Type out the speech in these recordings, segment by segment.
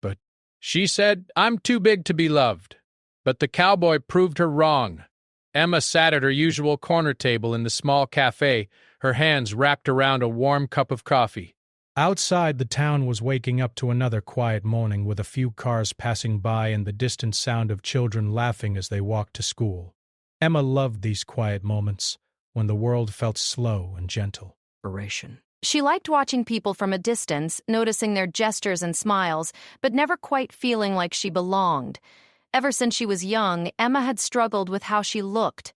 but she said, "I'm too big to be loved." But the cowboy proved her wrong. Emma sat at her usual corner table in the small cafe, her hands wrapped around a warm cup of coffee. Outside, the town was waking up to another quiet morning with a few cars passing by and the distant sound of children laughing as they walked to school. Emma loved these quiet moments, when the world felt slow and gentle. Narration. She liked watching people from a distance, noticing their gestures and smiles, but never quite feeling like she belonged. Ever since she was young, Emma had struggled with how she looked.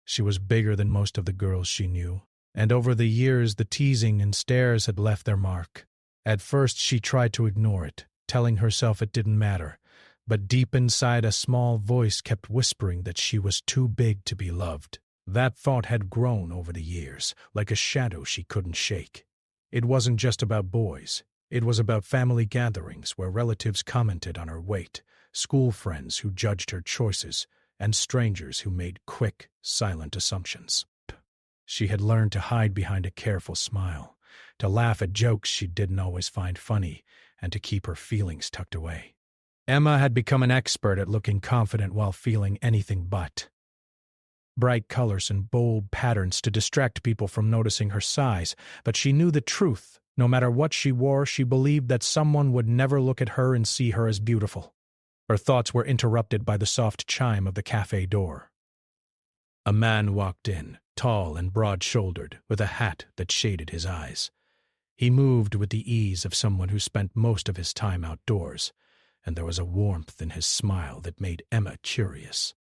She was bigger than most of the girls she knew, and over the years the teasing and stares had left their mark. At first she tried to ignore it, telling herself it didn't matter, but deep inside a small voice kept whispering that she was too big to be loved. That thought had grown over the years, like a shadow she couldn't shake. It wasn't just about boys. It was about family gatherings where relatives commented on her weight, school friends who judged her choices, and strangers who made quick, silent assumptions. She had learned to hide behind a careful smile, to laugh at jokes she didn't always find funny, and to keep her feelings tucked away. Emma had become an expert at looking confident while feeling anything but. Bright colors and bold patterns to distract people from noticing her size, but she knew the truth. No matter what she wore, she believed that someone would never look at her and see her as beautiful. Her thoughts were interrupted by the soft chime of the cafe door. A man walked in, tall and broad-shouldered, with a hat that shaded his eyes. He moved with the ease of someone who spent most of his time outdoors, and there was a warmth in his smile that made Emma curious.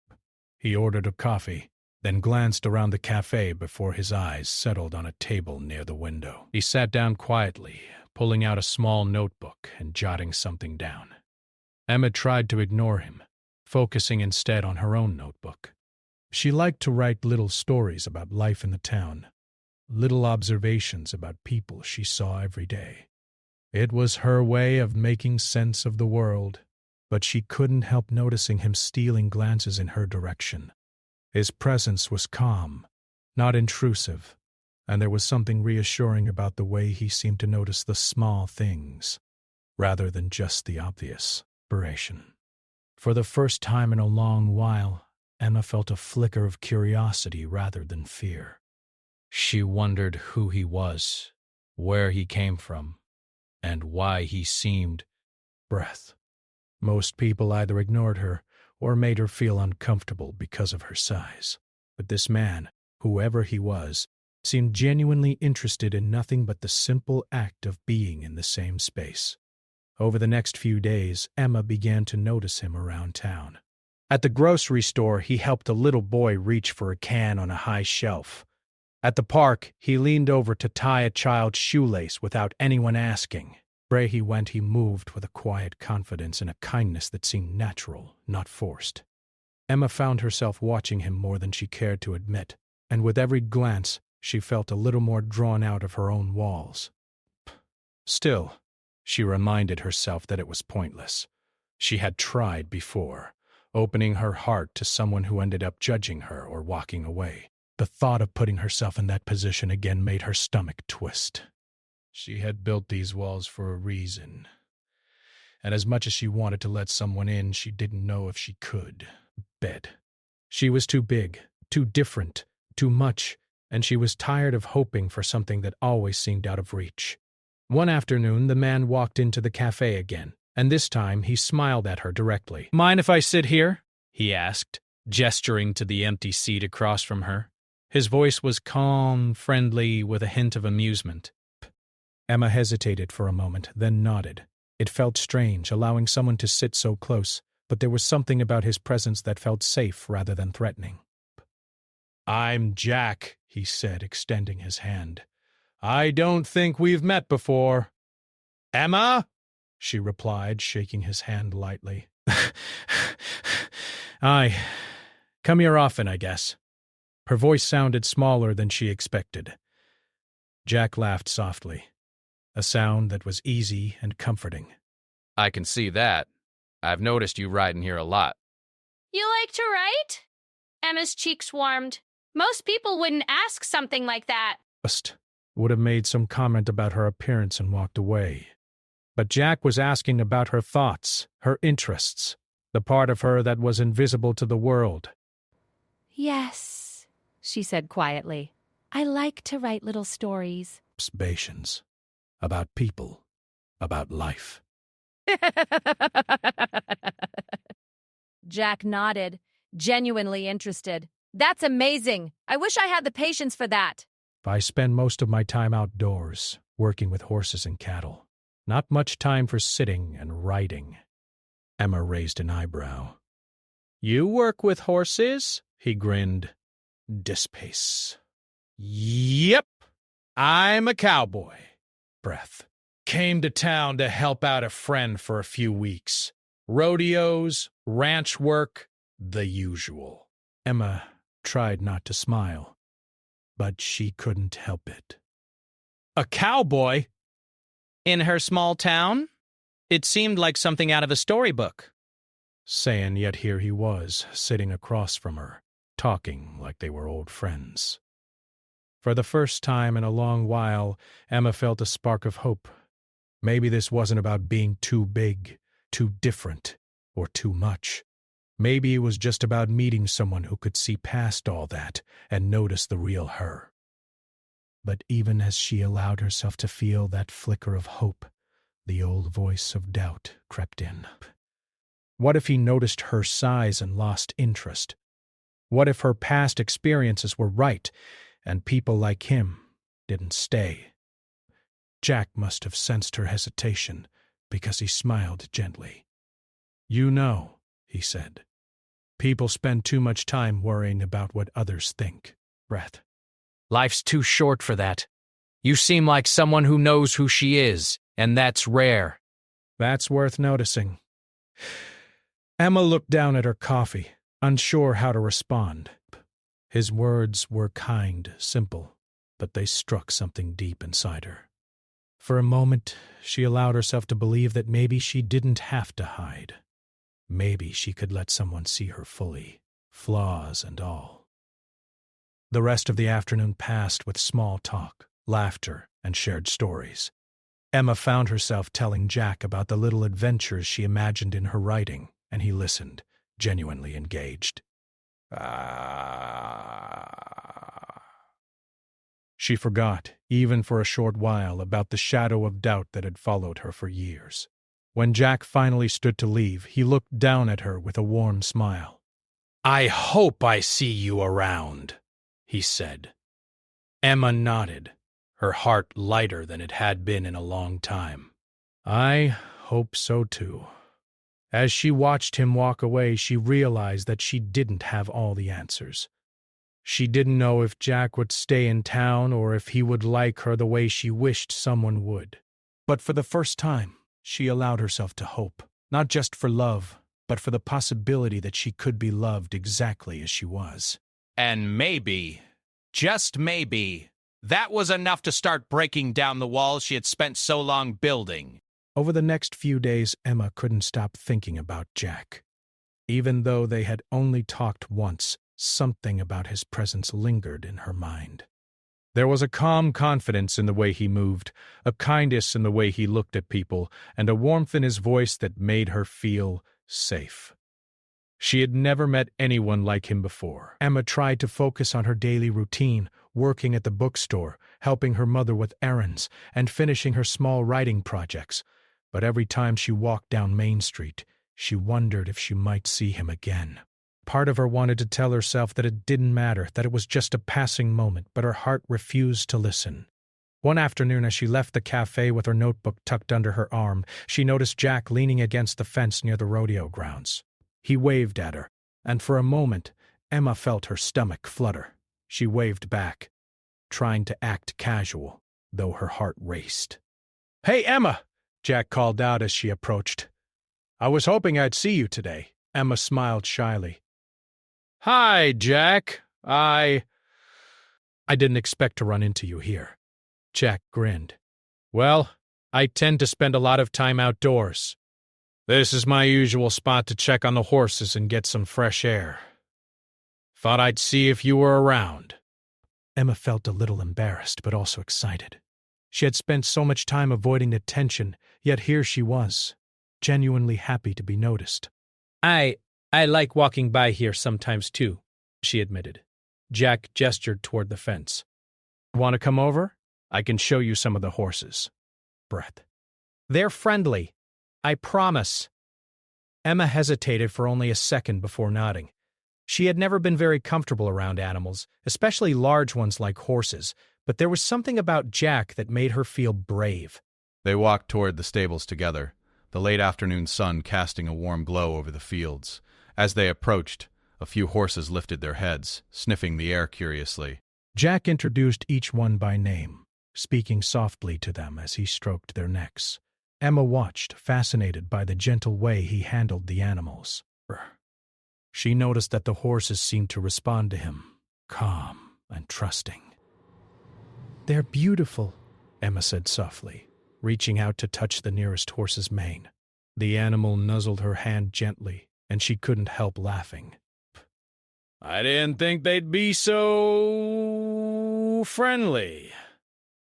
He ordered a coffee, then glanced around the cafe before his eyes settled on a table near the window. He sat down quietly, pulling out a small notebook and jotting something down. Emma tried to ignore him, focusing instead on her own notebook. She liked to write little stories about life in the town, little observations about people she saw every day. It was her way of making sense of the world, but she couldn't help noticing him stealing glances in her direction. His presence was calm, not intrusive, and there was something reassuring about the way he seemed to notice the small things, rather than just the obvious. Inspiration. For the first time in a long while, Emma felt a flicker of curiosity rather than fear. She wondered who he was, where he came from, and why he seemed breath. Most people either ignored her or made her feel uncomfortable because of her size. But this man, whoever he was, seemed genuinely interested in nothing but the simple act of being in the same space. Over the next few days, Emma began to notice him around town. At the grocery store, he helped a little boy reach for a can on a high shelf. At the park, he leaned over to tie a child's shoelace without anyone asking. Wherever he went, he moved with a quiet confidence and a kindness that seemed natural, not forced. Emma found herself watching him more than she cared to admit, and with every glance, she felt a little more drawn out of her own walls. Still, she reminded herself that it was pointless. She had tried before, opening her heart to someone who ended up judging her or walking away. The thought of putting herself in that position again made her stomach twist. She had built these walls for a reason, and as much as she wanted to let someone in, she didn't know if she could. She was too big, too different, too much, and she was tired of hoping for something that always seemed out of reach. One afternoon, the man walked into the cafe again, and this time he smiled at her directly. "Mind if I sit here?" he asked, gesturing to the empty seat across from her. His voice was calm, friendly, with a hint of amusement. Emma hesitated for a moment, then nodded. It felt strange, allowing someone to sit so close, but there was something about his presence that felt safe rather than threatening. "I'm Jack," he said, extending his hand. "I don't think we've met before." "Emma?" she replied, shaking his hand lightly. "Aye. Come here often, I guess." Her voice sounded smaller than she expected. Jack laughed softly, a sound that was easy and comforting. "I can see that. I've noticed you riding here a lot." "You like to write?" Emma's cheeks warmed. Most people wouldn't ask something like that. Would have made some comment about her appearance and walked away. But Jack was asking about her thoughts, her interests, the part of her that was invisible to the world. Yes, she said quietly. I like to write little stories. Observations. About people. About life. Jack nodded, genuinely interested. That's amazing. I wish I had the patience for that. I spend most of my time outdoors, working with horses and cattle. Not much time for sitting and writing. Emma raised an eyebrow. You work with horses? He grinned. Dispace. Yep, I'm a cowboy. Breath. Came to town to help out a friend for a few weeks. Rodeos, ranch work, the usual. Emma tried not to smile, but she couldn't help it. A cowboy? In her small town? It seemed like something out of a storybook. Saying, yet here he was, sitting across from her, talking like they were old friends. For the first time in a long while, Emma felt a spark of hope. Maybe this wasn't about being too big, too different, or too much. Maybe it was just about meeting someone who could see past all that and notice the real her. But even as she allowed herself to feel that flicker of hope, the old voice of doubt crept in. What if he noticed her size and lost interest? What if her past experiences were right, and people like him didn't stay? Jack must have sensed her hesitation, because he smiled gently. You know, he said, people spend too much time worrying about what others think. Breath. Life's too short for that. You seem like someone who knows who she is, and that's rare. That's worth noticing. Emma looked down at her coffee, unsure how to respond. His words were kind, simple, but they struck something deep inside her. For a moment, she allowed herself to believe that maybe she didn't have to hide. Maybe she could let someone see her fully, flaws and all. The rest of the afternoon passed with small talk, laughter, and shared stories. Emma found herself telling Jack about the little adventures she imagined in her writing, and he listened, genuinely engaged. She forgot, even for a short while, about the shadow of doubt that had followed her for years. When Jack finally stood to leave, he looked down at her with a warm smile. I hope I see you around, he said. Emma nodded, her heart lighter than it had been in a long time. I hope so too. As she watched him walk away, she realized that she didn't have all the answers. She didn't know if Jack would stay in town or if he would like her the way she wished someone would. But for the first time, she allowed herself to hope, not just for love, but for the possibility that she could be loved exactly as she was. And maybe, just maybe, that was enough to start breaking down the walls she had spent so long building. Over the next few days, Emma couldn't stop thinking about Jack. Even though they had only talked once, something about his presence lingered in her mind. There was a calm confidence in the way he moved, a kindness in the way he looked at people, and a warmth in his voice that made her feel safe. She had never met anyone like him before. Emma tried to focus on her daily routine, working at the bookstore, helping her mother with errands, and finishing her small writing projects. But every time she walked down Main Street, she wondered if she might see him again. Part of her wanted to tell herself that it didn't matter, that it was just a passing moment, but her heart refused to listen. One afternoon, as she left the cafe with her notebook tucked under her arm, she noticed Jack leaning against the fence near the rodeo grounds. He waved at her, and for a moment, Emma felt her stomach flutter. She waved back, trying to act casual, though her heart raced. "Hey, Emma!" Jack called out as she approached. "I was hoping I'd see you today." Emma smiled shyly. "Hi, Jack. I didn't expect to run into you here." Jack grinned. "Well, I tend to spend a lot of time outdoors. This is my usual spot to check on the horses and get some fresh air. Thought I'd see if you were around." Emma felt a little embarrassed, but also excited. She had spent so much time avoiding attention, Yet here she was, genuinely happy to be noticed. I like walking by here sometimes too, she admitted. Jack gestured toward the fence. Want to come over? I can show you some of the horses. Breath. They're friendly. I promise. Emma hesitated for only a second before nodding. She had never been very comfortable around animals, especially large ones like horses, but there was something about Jack that made her feel brave. They walked toward the stables together, the late afternoon sun casting a warm glow over the fields. As they approached, a few horses lifted their heads, sniffing the air curiously. Jack introduced each one by name, speaking softly to them as he stroked their necks. Emma watched, fascinated by the gentle way he handled the animals. She noticed that the horses seemed to respond to him, calm and trusting. They're beautiful, Emma said softly, reaching out to touch the nearest horse's mane. The animal nuzzled her hand gently, and she couldn't help laughing. I didn't think they'd be so friendly,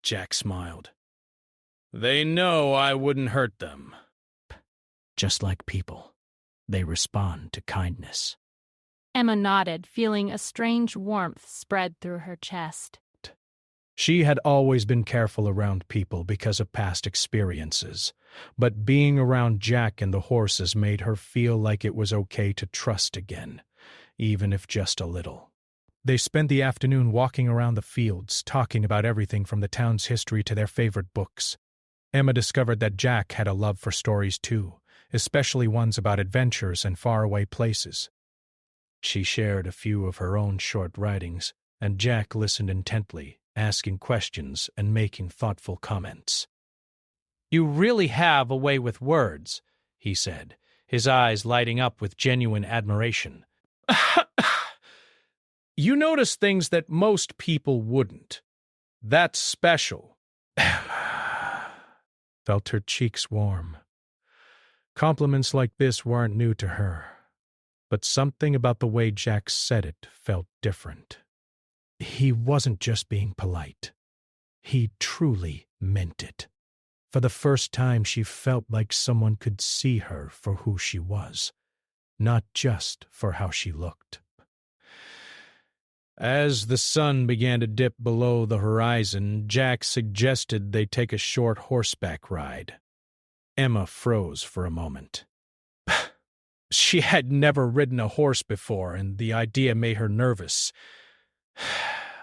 Jack smiled. They know I wouldn't hurt them. Just like people, they respond to kindness. Emma nodded, feeling a strange warmth spread through her chest. She had always been careful around people because of past experiences, but being around Jack and the horses made her feel like it was okay to trust again, even if just a little. They spent the afternoon walking around the fields, talking about everything from the town's history to their favorite books. Emma discovered that Jack had a love for stories too, especially ones about adventures and faraway places. She shared a few of her own short writings, and Jack listened intently, asking questions and making thoughtful comments. You really have a way with words, he said, his eyes lighting up with genuine admiration. You notice things that most people wouldn't. That's special. Felt her cheeks warm. Compliments like this weren't new to her, but something about the way Jack said it felt different. He wasn't just being polite. He truly meant it. For the first time, she felt like someone could see her for who she was, not just for how she looked. As the sun began to dip below the horizon, Jack suggested they take a short horseback ride. Emma froze for a moment. She had never ridden a horse before, and the idea made her nervous.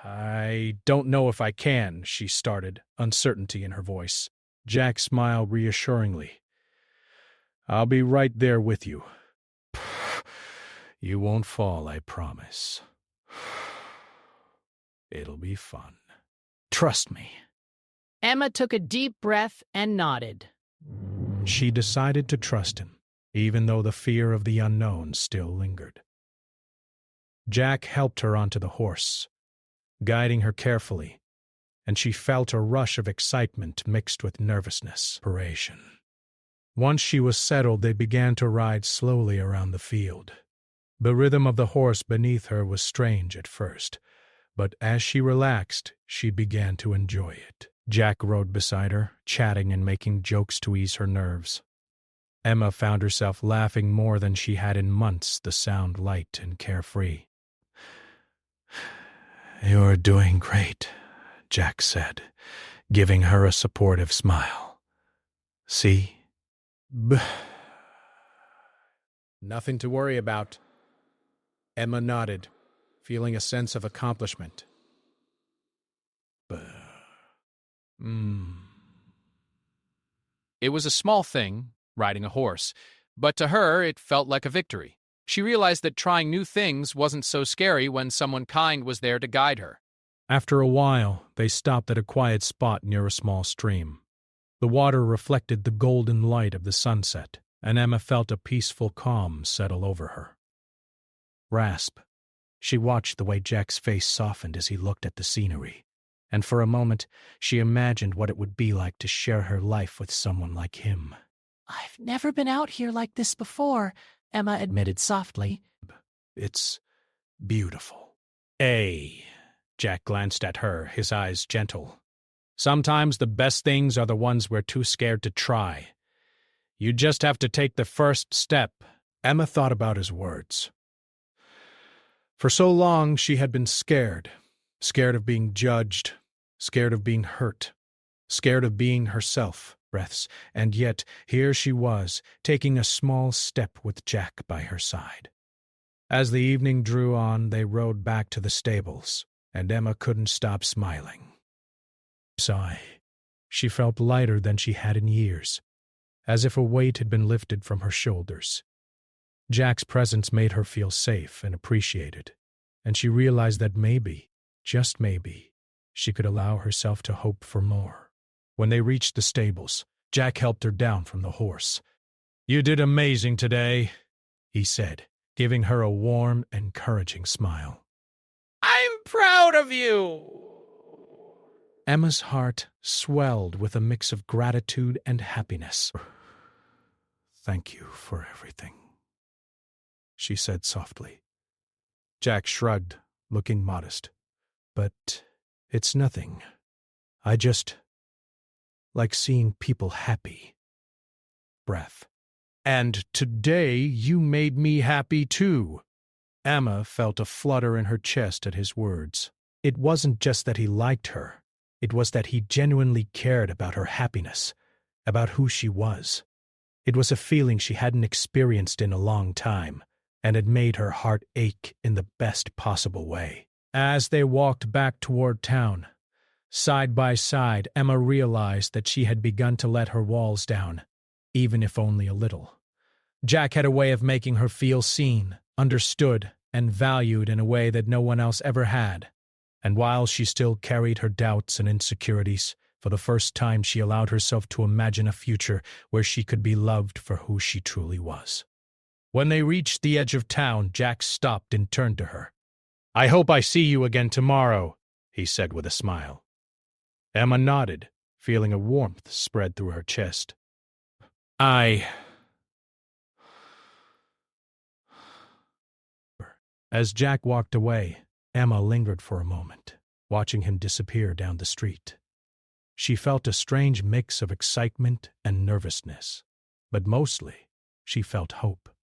I don't know if I can, she started, uncertainty in her voice. Jack smiled reassuringly. I'll be right there with you. You won't fall, I promise. It'll be fun. Trust me. Emma took a deep breath and nodded. She decided to trust him, even though the fear of the unknown still lingered. Jack helped her onto the horse, guiding her carefully, and she felt a rush of excitement mixed with nervousness. Once she was settled, they began to ride slowly around the field. The rhythm of the horse beneath her was strange at first, but as she relaxed, she began to enjoy it. Jack rode beside her, chatting and making jokes to ease her nerves. Emma found herself laughing more than she had in months, the sound light and carefree. You're doing great, Jack said, giving her a supportive smile. See? Nothing to worry about. Emma nodded, feeling a sense of accomplishment. It was a small thing, riding a horse, but to her it felt like a victory. She realized that trying new things wasn't so scary when someone kind was there to guide her. After a while, they stopped at a quiet spot near a small stream. The water reflected the golden light of the sunset, and Emma felt a peaceful calm settle over her. Rasp. She watched the way Jack's face softened as he looked at the scenery, and for a moment she imagined what it would be like to share her life with someone like him. I've never been out here like this before, Emma admitted softly. It's beautiful. Jack glanced at her, his eyes gentle. Sometimes the best things are the ones we're too scared to try. You just have to take the first step. Emma thought about his words. For so long, she had been scared. Scared of being judged. Scared of being hurt. Scared of being herself. Breaths. And yet, here she was, taking a small step with Jack by her side. As the evening drew on, they rode back to the stables, and Emma couldn't stop smiling. Sigh. She felt lighter than she had in years, as if a weight had been lifted from her shoulders. Jack's presence made her feel safe and appreciated, and she realized that maybe, just maybe, she could allow herself to hope for more. When they reached the stables, Jack helped her down from the horse. "You did amazing today," he said, giving her a warm, encouraging smile. "I'm proud of you." Emma's heart swelled with a mix of gratitude and happiness. "Thank you for everything," she said softly. Jack shrugged, looking modest. "But it's nothing. I just like seeing people happy." Breath. "And today you made me happy too." Emma felt a flutter in her chest at his words. It wasn't just that he liked her. It was that he genuinely cared about her happiness, about who she was. It was a feeling she hadn't experienced in a long time, and it made her heart ache in the best possible way. As they walked back toward town, side by side, Emma realized that she had begun to let her walls down, even if only a little. Jack had a way of making her feel seen, understood, and valued in a way that no one else ever had. And while she still carried her doubts and insecurities, for the first time she allowed herself to imagine a future where she could be loved for who she truly was. When they reached the edge of town, Jack stopped and turned to her. "I hope I see you again tomorrow," he said with a smile. Emma nodded, feeling a warmth spread through her chest. As Jack walked away, Emma lingered for a moment, watching him disappear down the street. She felt a strange mix of excitement and nervousness, but mostly she felt hope.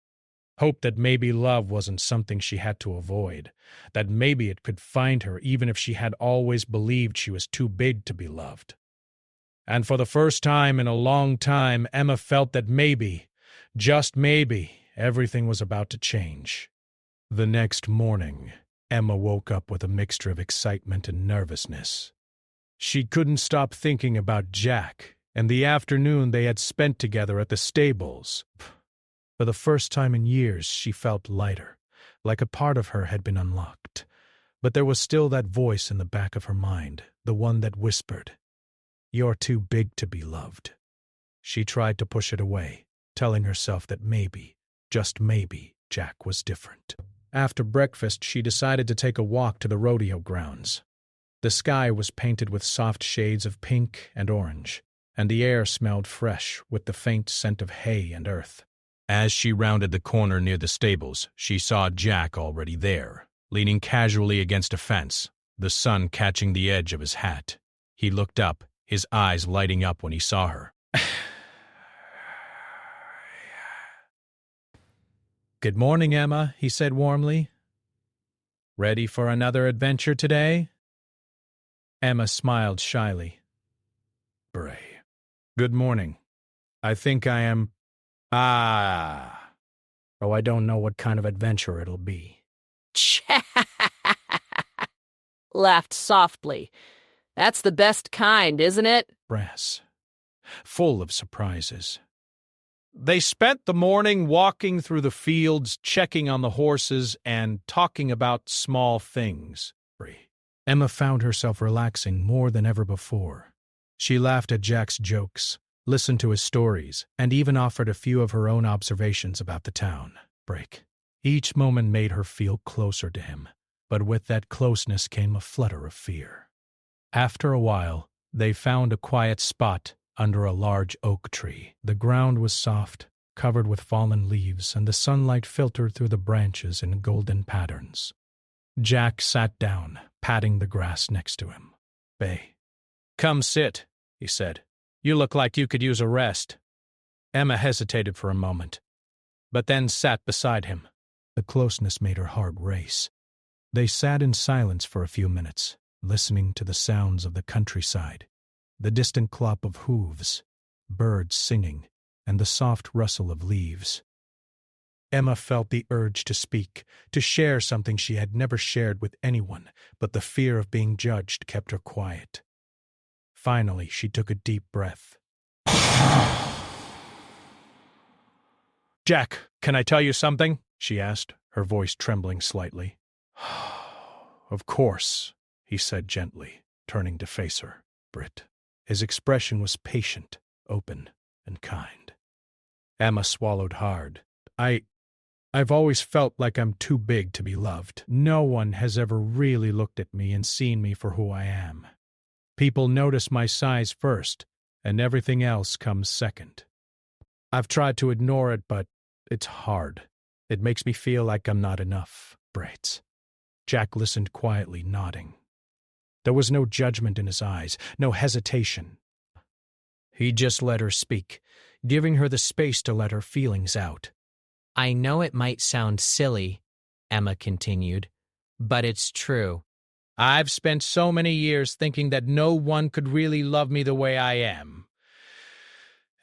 Hope that maybe love wasn't something she had to avoid, that maybe it could find her even if she had always believed she was too big to be loved. And for the first time in a long time, Emma felt that maybe, just maybe, everything was about to change. The next morning, Emma woke up with a mixture of excitement and nervousness. She couldn't stop thinking about Jack and the afternoon they had spent together at the stables. For the first time in years, she felt lighter, like a part of her had been unlocked. But there was still that voice in the back of her mind, the one that whispered, "You're too big to be loved." She tried to push it away, telling herself that maybe, just maybe, Jack was different. After breakfast, she decided to take a walk to the rodeo grounds. The sky was painted with soft shades of pink and orange, and the air smelled fresh with the faint scent of hay and earth. As she rounded the corner near the stables, she saw Jack already there, leaning casually against a fence, the sun catching the edge of his hat. He looked up, his eyes lighting up when he saw her. "Good morning, Emma," he said warmly. "Ready for another adventure today?" Emma smiled shyly. "Bray. Good morning. I think I am... Oh, I don't know what kind of adventure it'll be." Laughed softly. "That's the best kind, isn't it?" Brass. Full of surprises. They spent the morning walking through the fields, checking on the horses, and talking about small things. Emma found herself relaxing more than ever before. She laughed at Jack's jokes, listened to his stories, and even offered a few of her own observations about the town. Each moment made her feel closer to him, but with that closeness came a flutter of fear. After a while, they found a quiet spot under a large oak tree. The ground was soft, covered with fallen leaves, and the sunlight filtered through the branches in golden patterns. Jack sat down, patting the grass next to him. Come sit, he said. You look like you could use a rest. Emma hesitated for a moment, but then sat beside him. The closeness made her heart race. They sat in silence for a few minutes, listening to the sounds of the countryside, the distant clop of hooves, birds singing, and the soft rustle of leaves. Emma felt the urge to speak, to share something she had never shared with anyone, but the fear of being judged kept her quiet. Finally, she took a deep breath. Jack, can I tell you something? She asked, her voice trembling slightly. Of course, he said gently, turning to face her. Britt. His expression was patient, open, and kind. Emma swallowed hard. I've always felt like I'm too big to be loved. No one has ever really looked at me and seen me for who I am. People notice my size first, and everything else comes second. I've tried to ignore it, but it's hard. It makes me feel like I'm not enough. Braids. Jack listened quietly, nodding. There was no judgment in his eyes, no hesitation. He just let her speak, giving her the space to let her feelings out. I know it might sound silly, Emma continued, but it's true. I've spent so many years thinking that no one could really love me the way I am.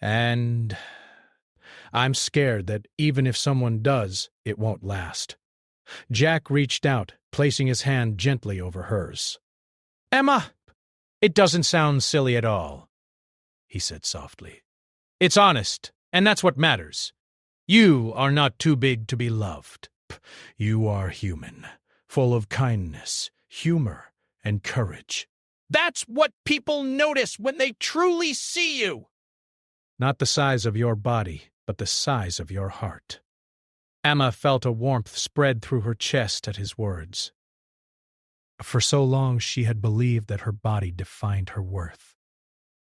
And I'm scared that even if someone does, it won't last. Jack reached out, placing his hand gently over hers. Emma, it doesn't sound silly at all, he said softly. It's honest, and that's what matters. You are not too big to be loved. You are human, full of kindness, humor, and courage. That's what people notice when they truly see you. Not the size of your body, but the size of your heart. Emma felt a warmth spread through her chest at his words. For so long she had believed that her body defined her worth.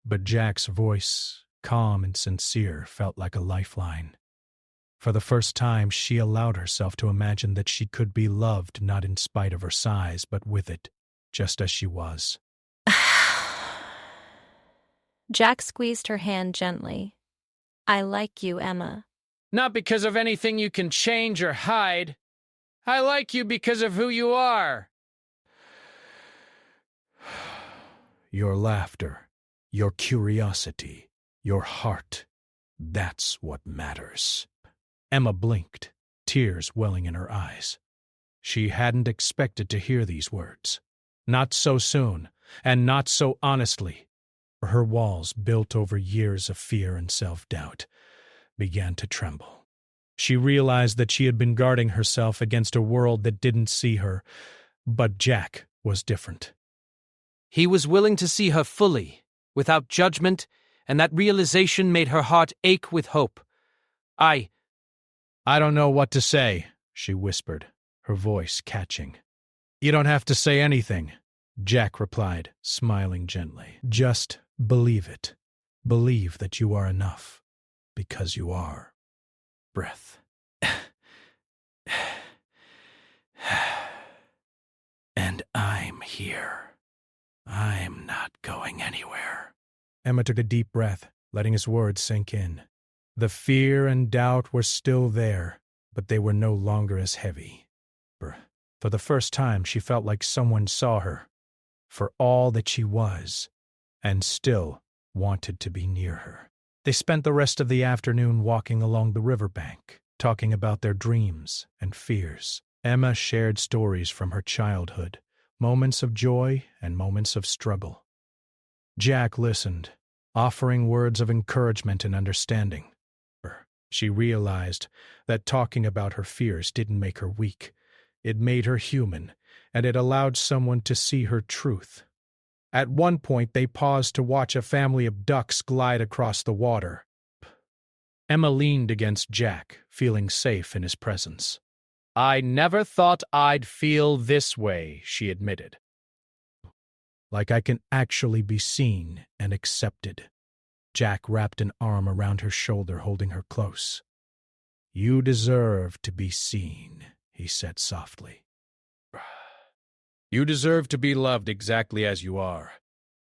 But Jack's voice, calm and sincere, felt like a lifeline. For the first time, she allowed herself to imagine that she could be loved not in spite of her size, but with it, just as she was. Jack squeezed her hand gently. I like you, Emma. Not because of anything you can change or hide. I like you because of who you are. Your laughter, your curiosity, your heart, that's what matters. Emma blinked, tears welling in her eyes. She hadn't expected to hear these words. Not so soon, and not so honestly. Her walls, built over years of fear and self-doubt, began to tremble. She realized that she had been guarding herself against a world that didn't see her, but Jack was different. He was willing to see her fully, without judgment, and that realization made her heart ache with hope. I don't know what to say, she whispered, her voice catching. You don't have to say anything, Jack replied, smiling gently. Just believe it. Believe that you are enough, because you are. Breath. And I'm here. I'm not going anywhere. Emma took a deep breath, letting his words sink in. The fear and doubt were still there, but they were no longer as heavy. For the first time, she felt like someone saw her, for all that she was, and still wanted to be near her. They spent the rest of the afternoon walking along the riverbank, talking about their dreams and fears. Emma shared stories from her childhood, moments of joy and moments of struggle. Jack listened, offering words of encouragement and understanding. She realized that talking about her fears didn't make her weak. It made her human, and it allowed someone to see her truth. At one point, they paused to watch a family of ducks glide across the water. Emma leaned against Jack, feeling safe in his presence. I never thought I'd feel this way, she admitted. Like I can actually be seen and accepted. Jack wrapped an arm around her shoulder, holding her close. You deserve to be seen, he said softly. You deserve to be loved exactly as you are.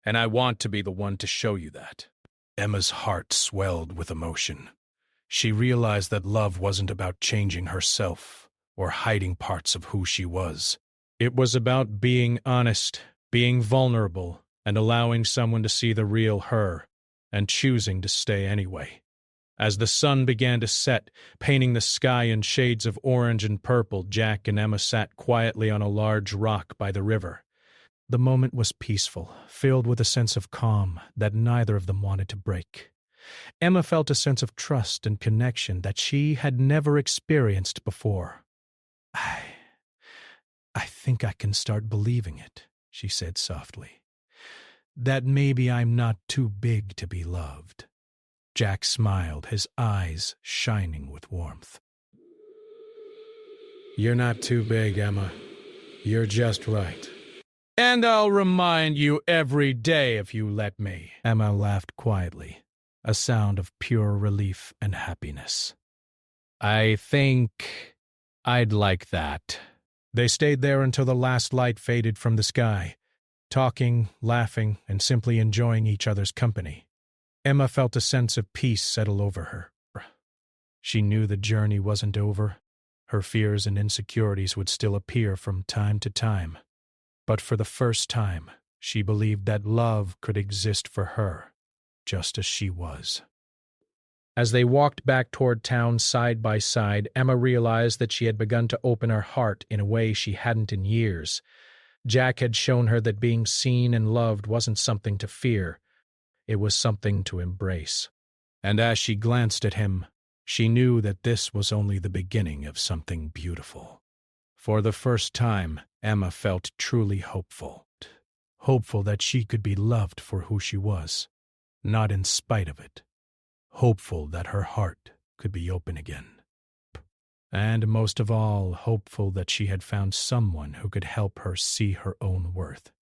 and I want to be the one to show you that." Emma's heart swelled with emotion. She realized that love wasn't about changing herself or hiding parts of who she was. It was about being honest, being vulnerable, and allowing someone to see the real her, and choosing to stay anyway. As the sun began to set, painting the sky in shades of orange and purple, Jack and Emma sat quietly on a large rock by the river. The moment was peaceful, filled with a sense of calm that neither of them wanted to break. Emma felt a sense of trust and connection that she had never experienced before. I think I can start believing it," she said softly. "That maybe I'm not too big to be loved." Jack smiled, his eyes shining with warmth. "You're not too big, Emma. You're just right. And I'll remind you every day if you let me." Emma laughed quietly, a sound of pure relief and happiness. "I think I'd like that." They stayed there until the last light faded from the sky, talking, laughing, and simply enjoying each other's company. Emma felt a sense of peace settle over her. She knew the journey wasn't over. Her fears and insecurities would still appear from time to time. But for the first time, she believed that love could exist for her, just as she was. As they walked back toward town side by side, Emma realized that she had begun to open her heart in a way she hadn't in years. Jack had shown her that being seen and loved wasn't something to fear. It was something to embrace. And as she glanced at him, she knew that this was only the beginning of something beautiful. For the first time, Emma felt truly hopeful. Hopeful that she could be loved for who she was, not in spite of it. Hopeful that her heart could be open again. And most of all, hopeful that she had found someone who could help her see her own worth.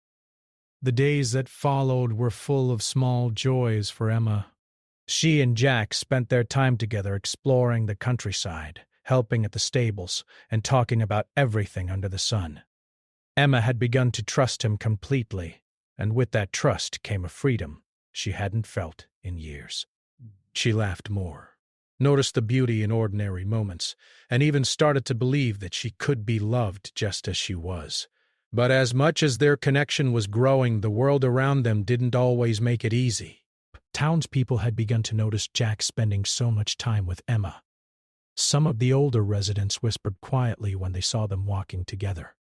The days that followed were full of small joys for Emma. She and Jack spent their time together exploring the countryside, helping at the stables, and talking about everything under the sun. Emma had begun to trust him completely, and with that trust came a freedom she hadn't felt in years. She laughed more, noticed the beauty in ordinary moments, and even started to believe that she could be loved just as she was. But as much as their connection was growing, the world around them didn't always make it easy. Townspeople had begun to notice Jack spending so much time with Emma. Some of the older residents whispered quietly when they saw them walking together.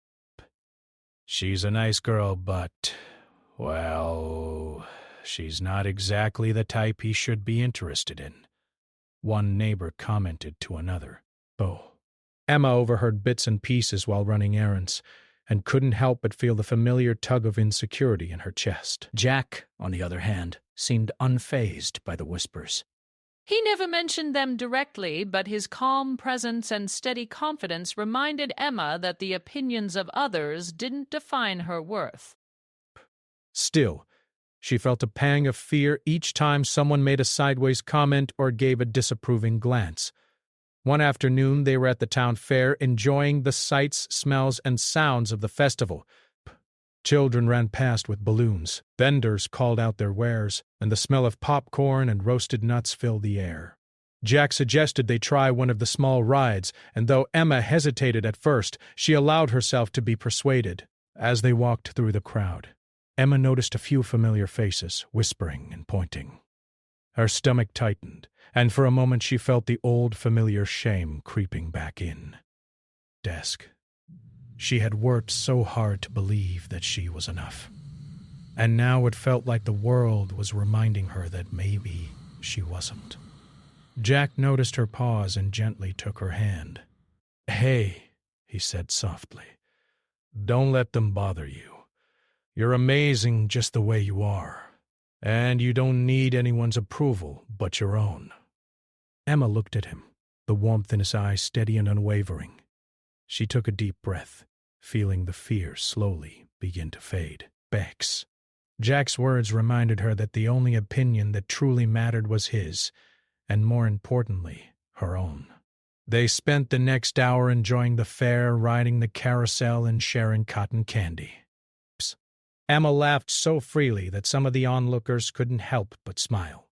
"She's a nice girl, but, well, she's not exactly the type he should be interested in," one neighbor commented to another. Oh. Emma overheard bits and pieces while running errands, and couldn't help but feel the familiar tug of insecurity in her chest. Jack, on the other hand, seemed unfazed by the whispers. He never mentioned them directly, but his calm presence and steady confidence reminded Emma that the opinions of others didn't define her worth. Still, she felt a pang of fear each time someone made a sideways comment or gave a disapproving glance. One afternoon, they were at the town fair, enjoying the sights, smells, and sounds of the festival. Children ran past with balloons, vendors called out their wares, and the smell of popcorn and roasted nuts filled the air. Jack suggested they try one of the small rides, and though Emma hesitated at first, she allowed herself to be persuaded. As they walked through the crowd, Emma noticed a few familiar faces, whispering and pointing. Her stomach tightened, and for a moment she felt the old familiar shame creeping back in. Desk. She had worked so hard to believe that she was enough. And now it felt like the world was reminding her that maybe she wasn't. Jack noticed her pause and gently took her hand. "Hey," he said softly, "don't let them bother you. You're amazing just the way you are, and you don't need anyone's approval but your own." Emma looked at him, the warmth in his eyes steady and unwavering. She took a deep breath, feeling the fear slowly begin to fade. Bex. Jack's words reminded her that the only opinion that truly mattered was his, and more importantly, her own. They spent the next hour enjoying the fair, riding the carousel, and sharing cotton candy. Emma laughed so freely that some of the onlookers couldn't help but smile.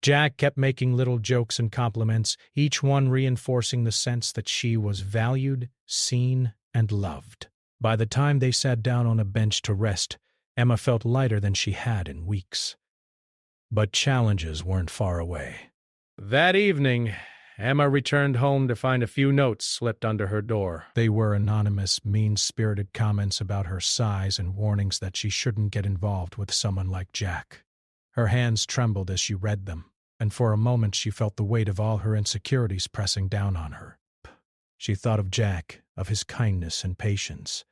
Jack kept making little jokes and compliments, each one reinforcing the sense that she was valued, seen, and loved. By the time they sat down on a bench to rest, Emma felt lighter than she had in weeks. But challenges weren't far away. That evening, Emma returned home to find a few notes slipped under her door. They were anonymous, mean-spirited comments about her size and warnings that she shouldn't get involved with someone like Jack. Her hands trembled as she read them, and for a moment she felt the weight of all her insecurities pressing down on her. She thought of Jack, of his kindness and patience,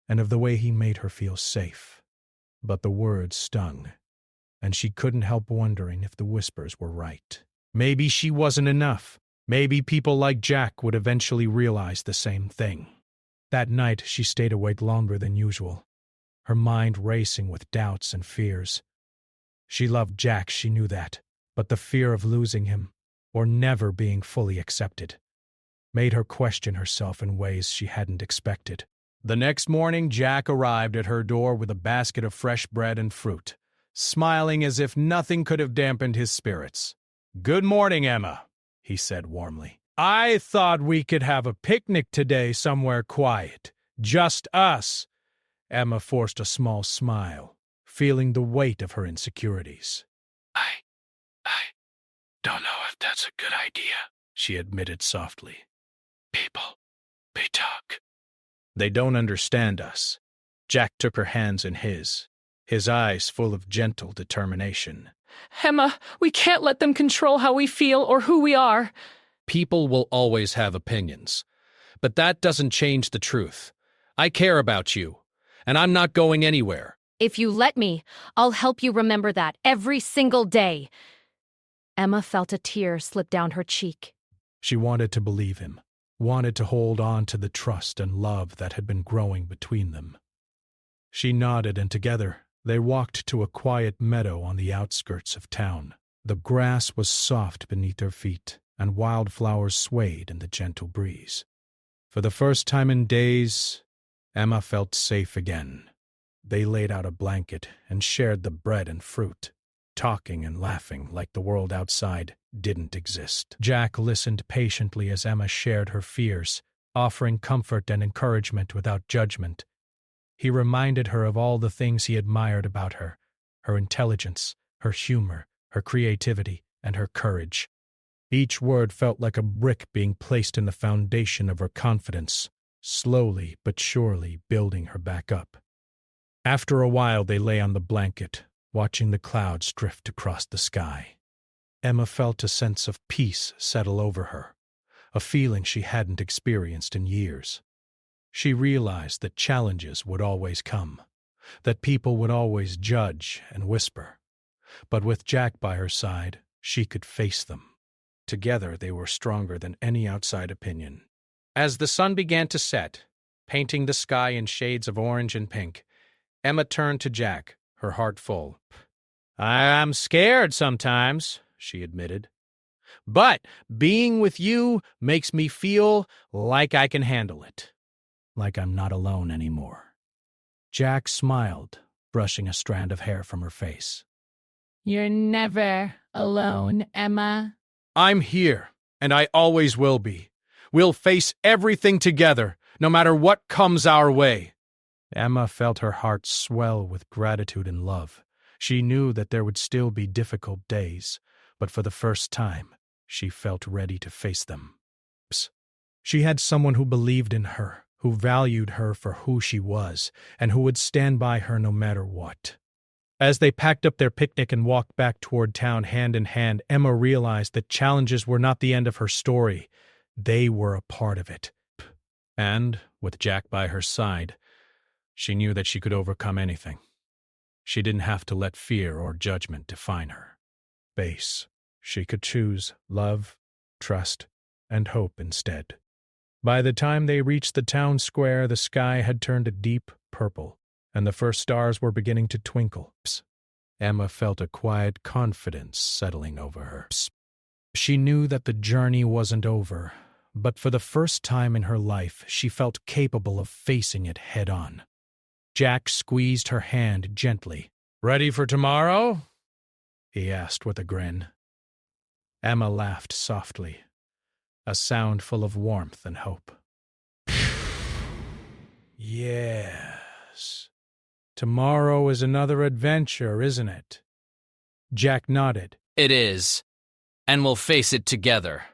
and of the way he made her feel safe. But the words stung, and she couldn't help wondering if the whispers were right. Maybe she wasn't enough. Maybe people like Jack would eventually realize the same thing. That night she stayed awake longer than usual, her mind racing with doubts and fears. She loved Jack, she knew that, but the fear of losing him, or never being fully accepted, made her question herself in ways she hadn't expected. The next morning, Jack arrived at her door with a basket of fresh bread and fruit, smiling as if nothing could have dampened his spirits. "Good morning, Emma," he said warmly. "I thought we could have a picnic today somewhere quiet. Just us." Emma forced a small smile, feeling the weight of her insecurities. I don't know if that's a good idea," she admitted softly. "People, they talk." "They don't understand us." Jack took her hands in his eyes full of gentle determination. Emma, we can't let them control how we feel or who we are. People will always have opinions, but that doesn't change the truth. I care about you, and I'm not going anywhere. If you let me, I'll help you remember that every single day. Emma felt a tear slip down her cheek. She wanted to believe him, wanted to hold on to the trust and love that had been growing between them. She nodded, and together they walked to a quiet meadow on the outskirts of town. The grass was soft beneath their feet, and wildflowers swayed in the gentle breeze. For the first time in days, Emma felt safe again. They laid out a blanket and shared the bread and fruit, talking and laughing like the world outside didn't exist. Jack listened patiently as Emma shared her fears, offering comfort and encouragement without judgment. He reminded her of all the things he admired about her, her intelligence, her humor, her creativity, and her courage. Each word felt like a brick being placed in the foundation of her confidence, slowly but surely building her back up. After a while they lay on the blanket, watching the clouds drift across the sky. Emma felt a sense of peace settle over her, a feeling she hadn't experienced in years. She realized that challenges would always come, that people would always judge and whisper. But with Jack by her side, she could face them. Together they were stronger than any outside opinion. As the sun began to set, painting the sky in shades of orange and pink, Emma turned to Jack, her heart full. "I'm scared sometimes," she admitted. "But being with you makes me feel like I can handle it. Like I'm not alone anymore." Jack smiled, brushing a strand of hair from her face. You're never alone, Emma. "I'm here, and I always will be. We'll face everything together, no matter what comes our way." Emma felt her heart swell with gratitude and love. She knew that there would still be difficult days, but for the first time, she felt ready to face them. She had someone who believed in her, who valued her for who she was, and who would stand by her no matter what. As they packed up their picnic and walked back toward town hand in hand, Emma realized that challenges were not the end of her story. They were a part of it. And, with Jack by her side, she knew that she could overcome anything. She didn't have to let fear or judgment define her. She could choose love, trust, and hope instead. By the time they reached the town square, the sky had turned a deep purple, and the first stars were beginning to twinkle. Emma felt a quiet confidence settling over her. She knew that the journey wasn't over, but for the first time in her life, she felt capable of facing it head-on. Jack squeezed her hand gently. "Ready for tomorrow?" he asked with a grin. Emma laughed softly, a sound full of warmth and hope. "Yes. Tomorrow is another adventure, isn't it?" Jack nodded. "It is. And we'll face it together."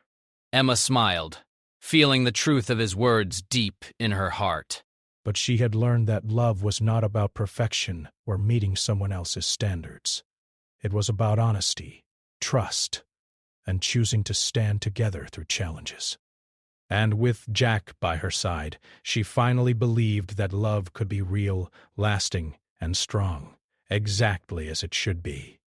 Emma smiled, feeling the truth of his words deep in her heart. But she had learned that love was not about perfection or meeting someone else's standards. It was about honesty, trust, and choosing to stand together through challenges. And with Jack by her side, she finally believed that love could be real, lasting, and strong, exactly as it should be.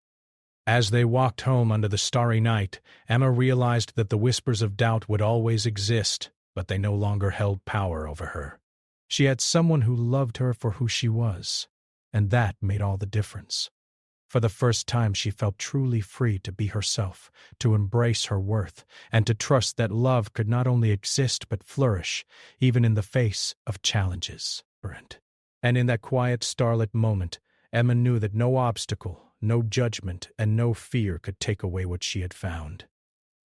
As they walked home under the starry night, Emma realized that the whispers of doubt would always exist, but they no longer held power over her. She had someone who loved her for who she was, and that made all the difference. For the first time, she felt truly free to be herself, to embrace her worth, and to trust that love could not only exist but flourish, even in the face of challenges. And in that quiet, starlit moment, Emma knew that no obstacle, no judgment, and no fear could take away what she had found.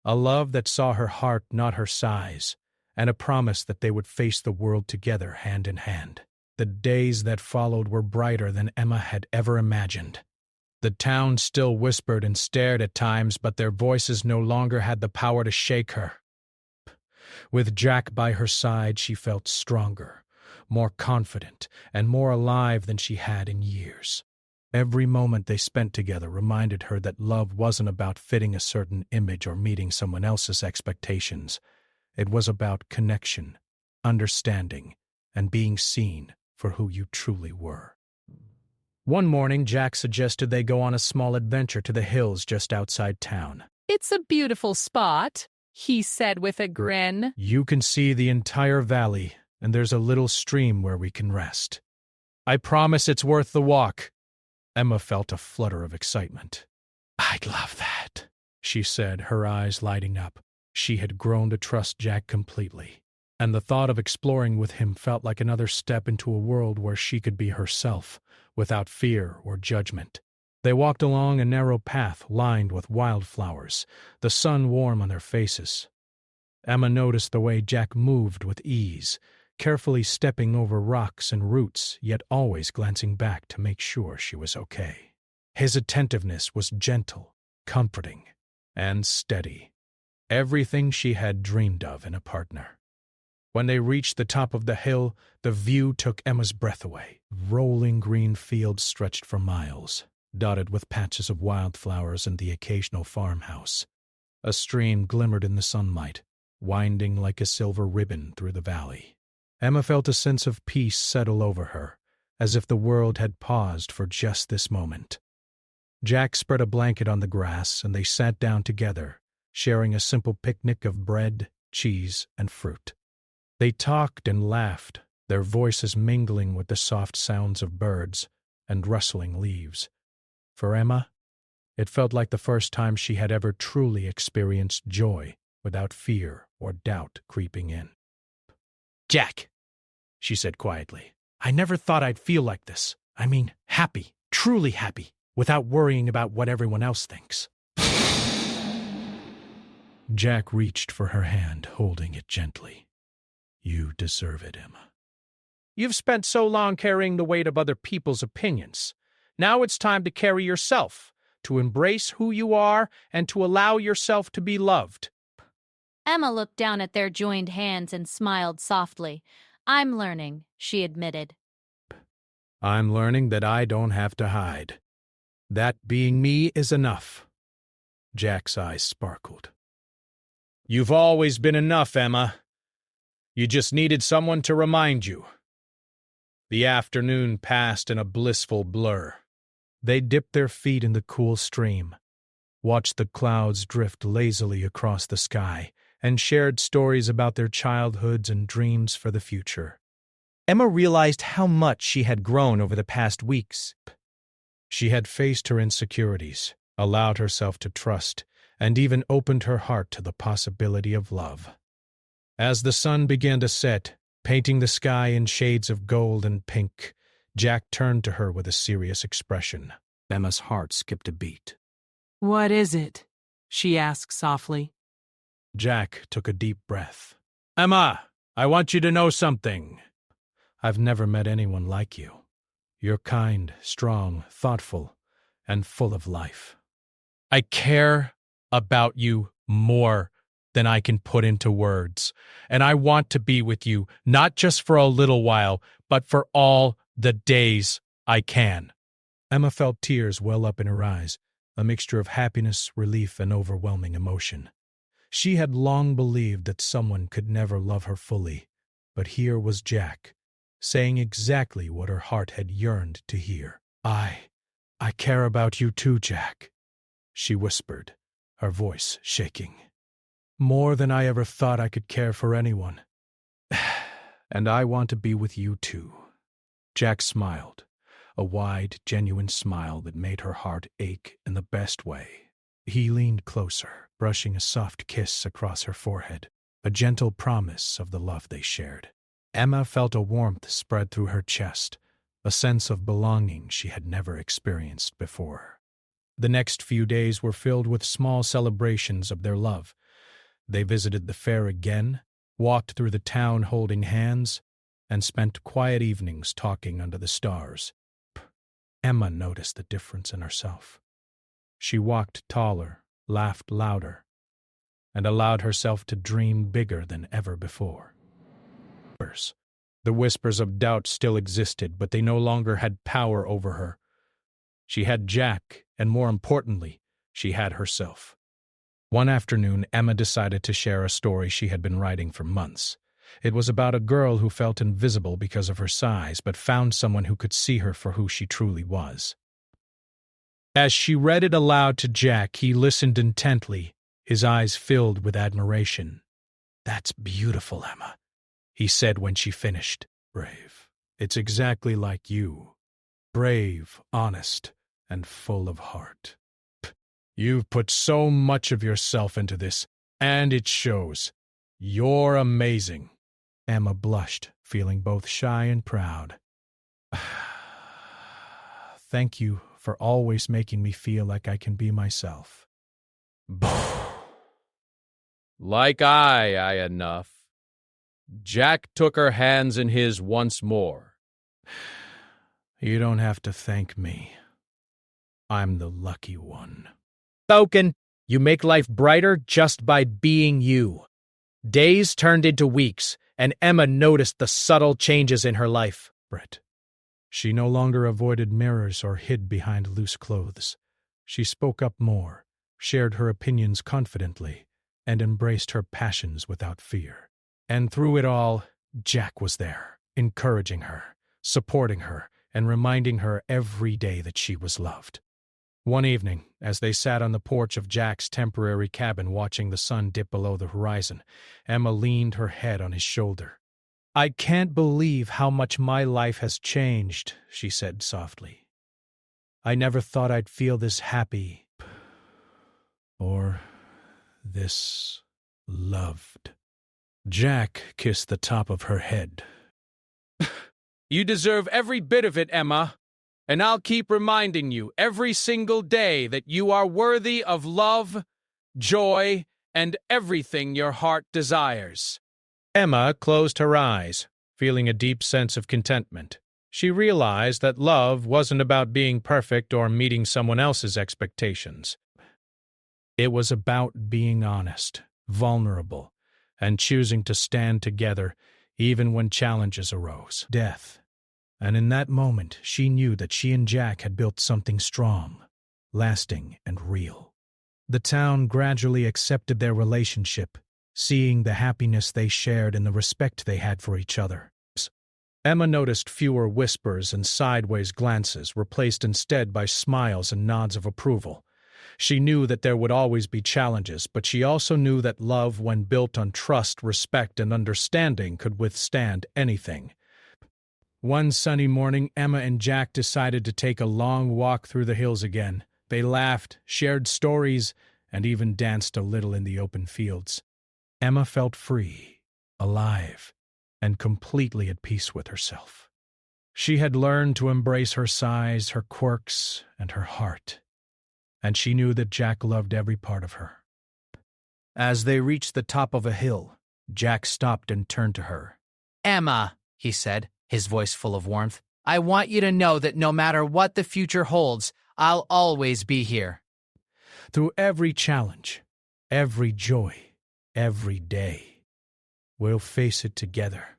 A love that saw her heart, not her size, and a promise that they would face the world together, hand in hand. The days that followed were brighter than Emma had ever imagined. The town still whispered and stared at times, but their voices no longer had the power to shake her. With Jack by her side, she felt stronger, more confident, and more alive than she had in years. Every moment they spent together reminded her that love wasn't about fitting a certain image or meeting someone else's expectations. It was about connection, understanding, and being seen for who you truly were. One morning, Jack suggested they go on a small adventure to the hills just outside town. "It's a beautiful spot," he said with a grin. "You can see the entire valley, and there's a little stream where we can rest. I promise it's worth the walk." Emma felt a flutter of excitement. "I'd love that," she said, her eyes lighting up. She had grown to trust Jack completely, and the thought of exploring with him felt like another step into a world where she could be herself, without fear or judgment. They walked along a narrow path lined with wildflowers, the sun warm on their faces. Emma noticed the way Jack moved with ease, carefully stepping over rocks and roots, yet always glancing back to make sure she was okay. His attentiveness was gentle, comforting, and steady. Everything she had dreamed of in a partner. When they reached the top of the hill, the view took Emma's breath away. Rolling green fields stretched for miles, dotted with patches of wildflowers and the occasional farmhouse. A stream glimmered in the sunlight, winding like a silver ribbon through the valley. Emma felt a sense of peace settle over her, as if the world had paused for just this moment. Jack spread a blanket on the grass, and they sat down together, sharing a simple picnic of bread, cheese, and fruit. They talked and laughed, their voices mingling with the soft sounds of birds and rustling leaves. For Emma, it felt like the first time she had ever truly experienced joy without fear or doubt creeping in. "Jack," she said quietly, "I never thought I'd feel like this. I mean, happy, truly happy, without worrying about what everyone else thinks." Jack reached for her hand, holding it gently. "You deserve it, Emma. You've spent so long carrying the weight of other people's opinions. Now it's time to carry yourself, to embrace who you are, and to allow yourself to be loved." Emma looked down at their joined hands and smiled softly. "I'm learning," she admitted. "I'm learning that I don't have to hide. That being me is enough." Jack's eyes sparkled. "You've always been enough, Emma. You just needed someone to remind you." The afternoon passed in a blissful blur. They dipped their feet in the cool stream, watched the clouds drift lazily across the sky, and shared stories about their childhoods and dreams for the future. Emma realized how much she had grown over the past weeks. She had faced her insecurities, allowed herself to trust, and even opened her heart to the possibility of love. As the sun began to set, painting the sky in shades of gold and pink, Jack turned to her with a serious expression. Emma's heart skipped a beat. What is it? She asked softly. Jack took a deep breath. Emma, I want you to know something. I've never met anyone like you. You're kind, strong, thoughtful, and full of life. I care about you more than I can put into words, and I want to be with you, not just for a little while, but for all the days I can. Emma felt tears well up in her eyes, a mixture of happiness, relief, and overwhelming emotion. She had long believed that someone could never love her fully, but here was Jack, saying exactly what her heart had yearned to hear. I care about you too, Jack, she whispered, her voice shaking. More than I ever thought I could care for anyone. And I want to be with you too. Jack smiled, a wide, genuine smile that made her heart ache in the best way. He leaned closer, brushing a soft kiss across her forehead, a gentle promise of the love they shared. Emma felt a warmth spread through her chest, a sense of belonging she had never experienced before. The next few days were filled with small celebrations of their love. They visited the fair again, walked through the town holding hands, and spent quiet evenings talking under the stars. Emma noticed the difference in herself. She walked taller, laughed louder, and allowed herself to dream bigger than ever before. The whispers of doubt still existed, but they no longer had power over her. She had Jack, and more importantly, she had herself. One afternoon, Emma decided to share a story she had been writing for months. It was about a girl who felt invisible because of her size, but found someone who could see her for who she truly was. As she read it aloud to Jack, he listened intently, his eyes filled with admiration. "That's beautiful, Emma," he said when she finished. "Brave. It's exactly like you. Brave, honest, and full of heart. You've put so much of yourself into this, and it shows. You're amazing." Emma blushed, feeling both shy and proud. "Thank you for always making me feel like I can be myself." Like I enough. Jack took her hands in his once more. "You don't have to thank me. I'm the lucky one." Spoken, you make life brighter just by being you. Days turned into weeks, and Emma noticed the subtle changes in her life. Brett. She no longer avoided mirrors or hid behind loose clothes. She spoke up more, shared her opinions confidently, and embraced her passions without fear. And through it all, Jack was there, encouraging her, supporting her, and reminding her every day that she was loved. One evening, as they sat on the porch of Jack's temporary cabin watching the sun dip below the horizon, Emma leaned her head on his shoulder. "I can't believe how much my life has changed," she said softly. "I never thought I'd feel this happy or this loved." Jack kissed the top of her head. You deserve every bit of it, Emma. And I'll keep reminding you every single day that you are worthy of love, joy, and everything your heart desires. Emma closed her eyes, feeling a deep sense of contentment. She realized that love wasn't about being perfect or meeting someone else's expectations. It was about being honest, vulnerable, and choosing to stand together even when challenges arose. Death. And in that moment, she knew that she and Jack had built something strong, lasting, and real. The town gradually accepted their relationship, seeing the happiness they shared and the respect they had for each other. Emma noticed fewer whispers and sideways glances, replaced instead by smiles and nods of approval. She knew that there would always be challenges, but she also knew that love, when built on trust, respect, and understanding, could withstand anything. One sunny morning, Emma and Jack decided to take a long walk through the hills again. They laughed, shared stories, and even danced a little in the open fields. Emma felt free, alive, and completely at peace with herself. She had learned to embrace her size, her quirks, and her heart, and she knew that Jack loved every part of her. As they reached the top of a hill, Jack stopped and turned to her. "Emma," he said, his voice full of warmth, "I want you to know that no matter what the future holds, I'll always be here." Through every challenge, every joy, every day, we'll face it together.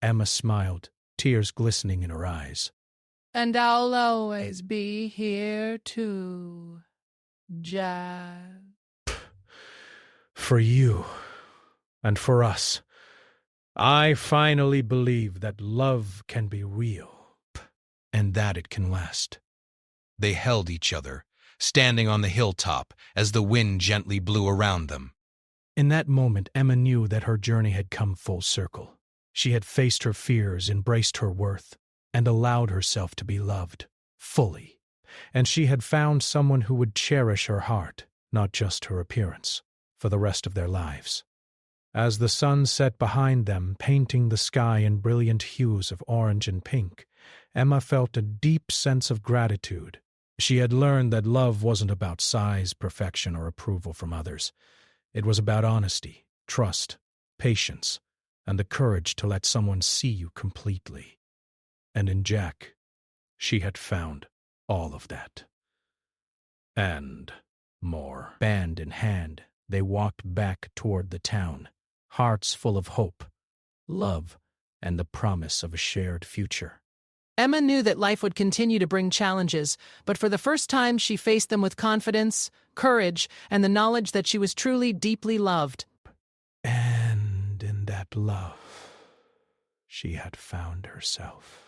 Emma smiled, tears glistening in her eyes. "And I'll always be here too, Jack." For you, and for us, I finally believe that love can be real, and that it can last. They held each other, standing on the hilltop as the wind gently blew around them. In that moment, Emma knew that her journey had come full circle. She had faced her fears, embraced her worth, and allowed herself to be loved, fully. And she had found someone who would cherish her heart, not just her appearance, for the rest of their lives. As the sun set behind them, painting the sky in brilliant hues of orange and pink, Emma felt a deep sense of gratitude. She had learned that love wasn't about size, perfection, or approval from others. It was about honesty, trust, patience, and the courage to let someone see you completely. And in Jack, she had found all of that. And more. Band in hand, they walked back toward the town, hearts full of hope, love, and the promise of a shared future. Emma knew that life would continue to bring challenges, but for the first time she faced them with confidence, courage, and the knowledge that she was truly deeply loved. And in that love, she had found herself.